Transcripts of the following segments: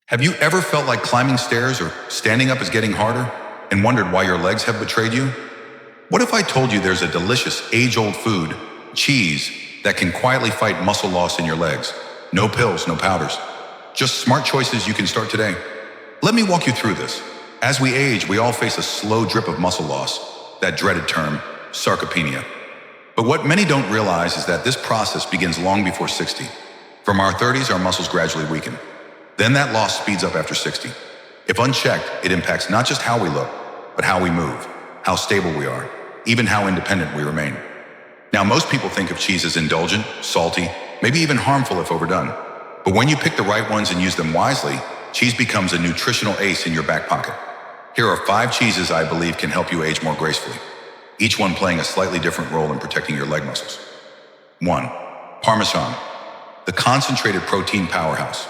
Have you ever felt like climbing stairs or standing up is getting harder and wondered why your legs have betrayed you? What if I told you there's a delicious, age-old food, cheese, that can quietly fight muscle loss in your legs? No pills, no powders. Just smart choices you can start today. Let me walk you through this. As we age, we all face a slow drip of muscle loss, that dreaded term, sarcopenia. But what many don't realize is that this process begins long before 60. From our 30s, our muscles gradually weaken. Then that loss speeds up after 60. If unchecked, it impacts not just how we look, but how we move, how stable we are, even how independent we remain. Now, most people think of cheese as indulgent, salty, maybe even harmful if overdone. But when you pick the right ones and use them wisely, cheese becomes a nutritional ace in your back pocket. Here are 5 cheeses I believe can help you age more gracefully, each one playing a slightly different role in protecting your leg muscles. 1. Parmesan, the concentrated protein powerhouse.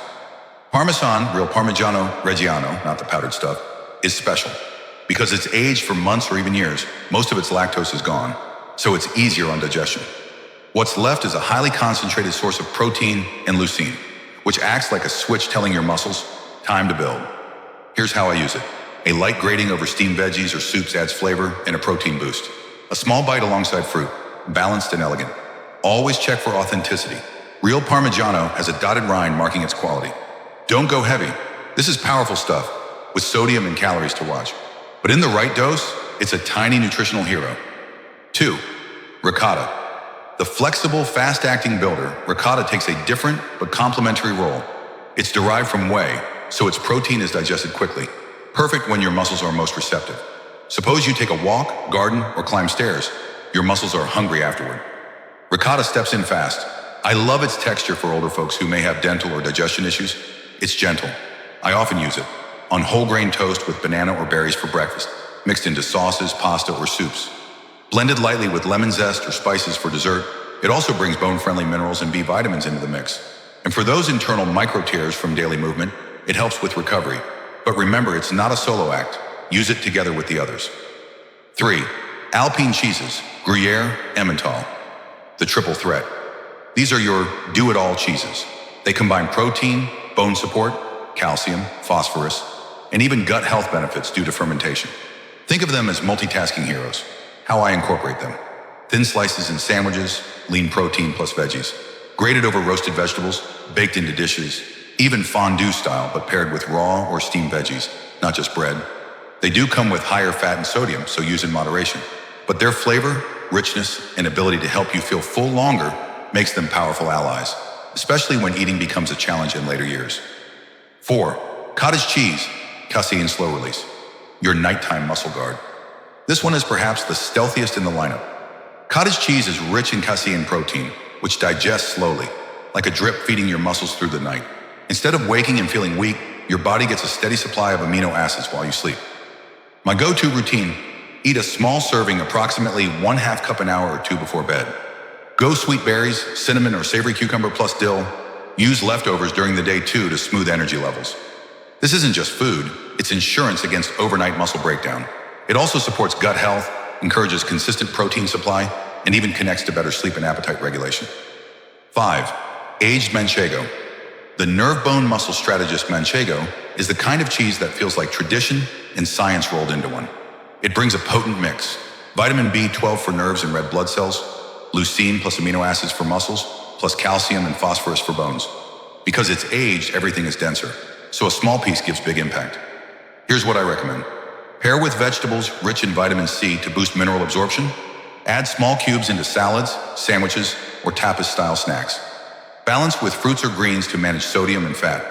Parmesan, real Parmigiano Reggiano, not the powdered stuff, is special. Because it's aged for months or even years, most of its lactose is gone, so it's easier on digestion. What's left is a highly concentrated source of protein and leucine, which acts like a switch telling your muscles, time to build. Here's how I use it. A light grating over steamed veggies or soups adds flavor and a protein boost. A small bite alongside fruit, balanced and elegant. Always check for authenticity. Real Parmigiano has a dotted rind marking its quality. Don't go heavy. This is powerful stuff, with sodium and calories to watch. But in the right dose, it's a tiny nutritional hero. 2. Ricotta. The flexible, fast-acting builder, ricotta takes a different but complementary role. It's derived from whey, so its protein is digested quickly. Perfect when your muscles are most receptive. Suppose you take a walk, garden, or climb stairs. Your muscles are hungry afterward. Ricotta steps in fast. I love its texture for older folks who may have dental or digestion issues. It's gentle. I often use it on whole grain toast with banana or berries for breakfast, mixed into sauces, pasta, or soups. Blended lightly with lemon zest or spices for dessert, it also brings bone-friendly minerals and B vitamins into the mix. And for those internal micro-tears from daily movement, it helps with recovery. But remember, it's not a solo act. Use it together with the others. 3. Alpine cheeses, Gruyere, Emmental. The triple threat. These are your do-it-all cheeses. They combine protein, bone support, calcium, phosphorus, and even gut health benefits due to fermentation. Think of them as multitasking heroes. How I incorporate them. Thin slices in sandwiches, lean protein plus veggies. Grated over roasted vegetables, baked into dishes, even fondue style but paired with raw or steamed veggies, not just bread. They do come with higher fat and sodium, so use in moderation. But their flavor, richness, and ability to help you feel full longer makes them powerful allies, especially when eating becomes a challenge in later years. 4. Cottage cheese, casein slow release. Your nighttime muscle guard. This one is perhaps the stealthiest in the lineup. Cottage cheese is rich in casein protein, which digests slowly, like a drip feeding your muscles through the night. Instead of waking and feeling weak, your body gets a steady supply of amino acids while you sleep. My go-to routine, eat a small serving approximately 1/2 cup an hour or 2 before bed. Go sweet berries, cinnamon or savory cucumber plus dill. Use leftovers during the day too to smooth energy levels. This isn't just food, it's insurance against overnight muscle breakdown. It also supports gut health, encourages consistent protein supply, and even connects to better sleep and appetite regulation. 5. Aged manchego. The nerve-bone muscle strategist manchego is the kind of cheese that feels like tradition and science rolled into one. It brings a potent mix. Vitamin B12 for nerves and red blood cells, leucine plus amino acids for muscles, plus calcium and phosphorus for bones. Because it's aged, everything is denser, so a small piece gives big impact. Here's what I recommend. Pair with vegetables rich in vitamin C to boost mineral absorption. Add small cubes into salads, sandwiches, or tapas-style snacks. Balance with fruits or greens to manage sodium and fat.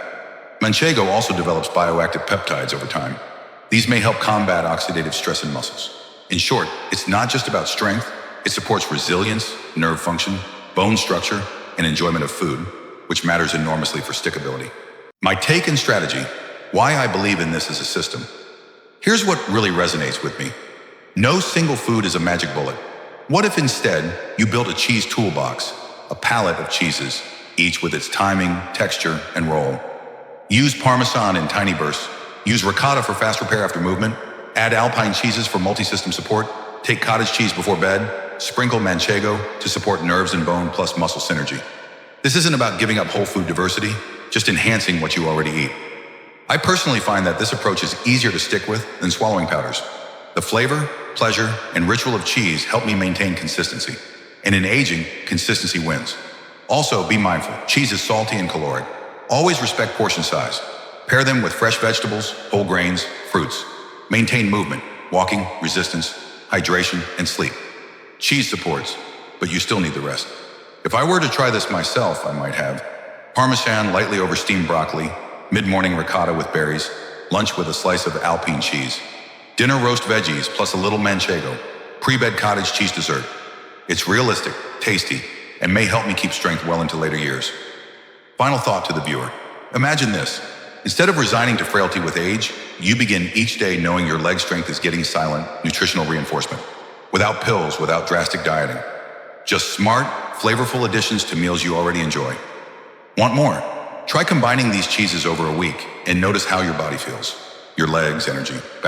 Manchego also develops bioactive peptides over time. These may help combat oxidative stress in muscles. In short, it's not just about strength, it supports resilience, nerve function, bone structure, and enjoyment of food, which matters enormously for stickability. My take and strategy, why I believe in this as a system. Here's what really resonates with me. No single food is a magic bullet. What if instead you built a cheese toolbox, a palette of cheeses, each with its timing, texture, and role? Use Parmesan in tiny bursts. Use ricotta for fast repair after movement. Add alpine cheeses for multi-system support. Take cottage cheese before bed. Sprinkle manchego to support nerves and bone plus muscle synergy. This isn't about giving up whole food diversity, just enhancing what you already eat. I personally find that this approach is easier to stick with than swallowing powders. The flavor, pleasure, and ritual of cheese help me maintain consistency. And in aging, consistency wins. Also, be mindful. Cheese is salty and caloric. Always respect portion size. Pair them with fresh vegetables, whole grains, fruits. Maintain movement, walking, resistance, hydration, and sleep. Cheese supports, but you still need the rest. If I were to try this myself, I might have Parmesan lightly over steamed broccoli, mid-morning ricotta with berries, lunch with a slice of Alpine cheese, dinner roast veggies plus a little manchego, pre-bed cottage cheese dessert. It's realistic, tasty, and may help me keep strength well into later years. Final thought to the viewer. Imagine this. Instead of resigning to frailty with age, you begin each day knowing your leg strength is getting silent, nutritional reinforcement. Without pills, without drastic dieting. Just smart, flavorful additions to meals you already enjoy. Want more? Try combining these cheeses over a week and notice how your body feels. Your legs, energy, balance.